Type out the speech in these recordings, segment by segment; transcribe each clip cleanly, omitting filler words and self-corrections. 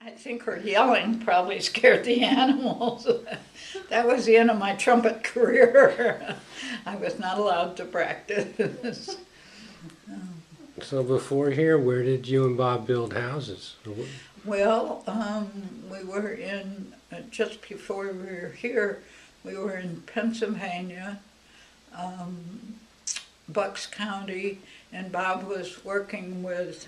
I think her yelling probably scared the animals. That was the end of my trumpet career. I was not allowed to practice. So before here, where did you and Bob build houses? Well, we were in, just before we were here, we were in Pennsylvania, Bucks County, and Bob was working with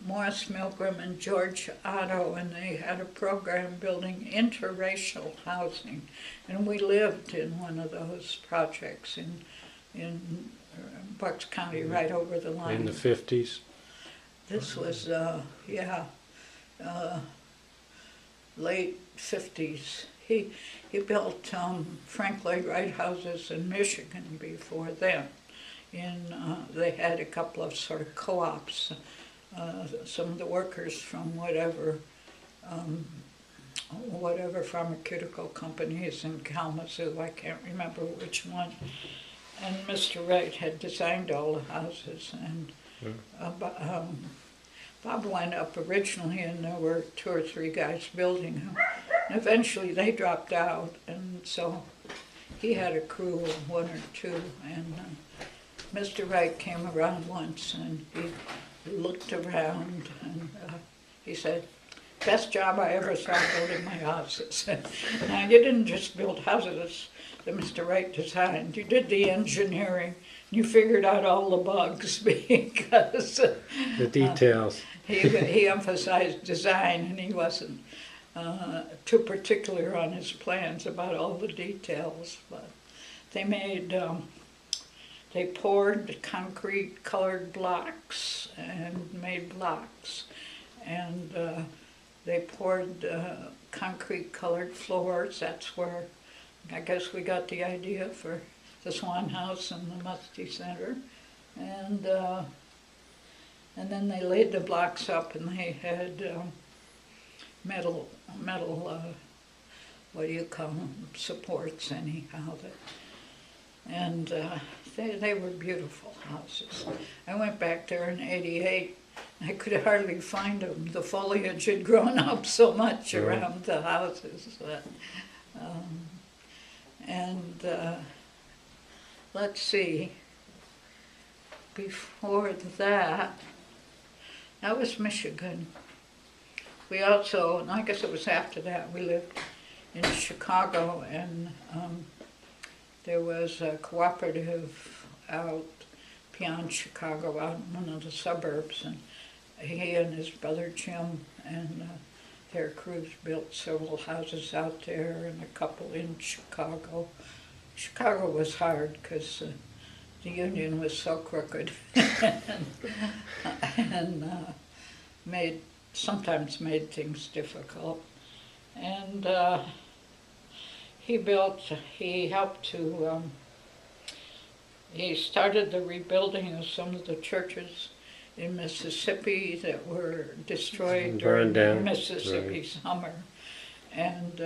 Morris Milgram and George Otto, and they had a program building interracial housing, and we lived in one of those projects in Bucks County, right over the line. In the 50s? This was, late 50s. He built Frank Lloyd Wright houses in Michigan before then. They had a couple of sort of co-ops. Some of the workers from whatever pharmaceutical companies in Kalamazoo, I can't remember which one. And Mr. Wright had designed all the houses, and Bob went up originally, and there were 2 or 3 guys building them. And eventually they dropped out, and so he had a crew of 1 or 2, and Mr. Wright came around once, and he looked around, and he said, "Best job I ever saw building my houses." Now, you didn't just build houses that Mr. Wright designed. You did the engineering. You figured out all the bugs because The details. he emphasized design, and he wasn't too particular on his plans about all the details. But they poured concrete colored blocks and made blocks, and they poured concrete colored floors. That's where I guess we got the idea for the Swann House and the Musty Center, and then they laid the blocks up, and they had metal what do you call them, supports anyhow. And they were beautiful houses. I went back there in '88. I could hardly find them. The foliage had grown up so much around the houses. Let's see, before that was Michigan. We also, and I guess it was after that, we lived in Chicago, and there was a cooperative out beyond Chicago, out in one of the suburbs, and he and his brother Jim and their crews built several houses out there and a couple in Chicago. Chicago was hard because the union was so crooked and sometimes made things difficult. And he started the rebuilding of some of the churches in Mississippi that were destroyed during the Mississippi summer. And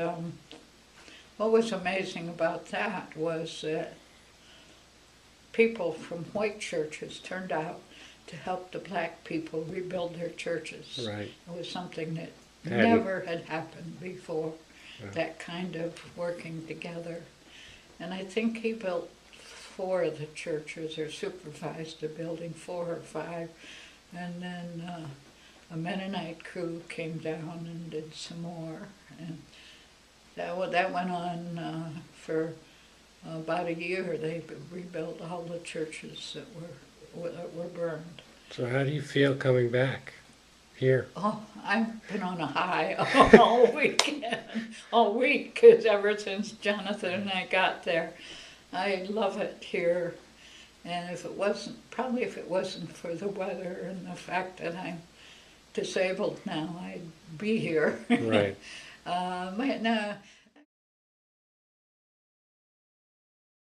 what was amazing about that was that people from white churches turned out to help the black people rebuild their churches. Right. It was something that never had happened before, that kind of working together. And I think he built 4 of the churches, or supervised the building 4 or 5, and then a Mennonite crew came down and did some more. And that went on for about a year. They rebuilt all the churches that were burned. So how do you feel coming back here? Oh, I've been on a high all weekend, all week, because ever since Jonathan and I got there, I love it here. And if it wasn't for the weather and the fact that I'm disabled now, I'd be here. Right. But no,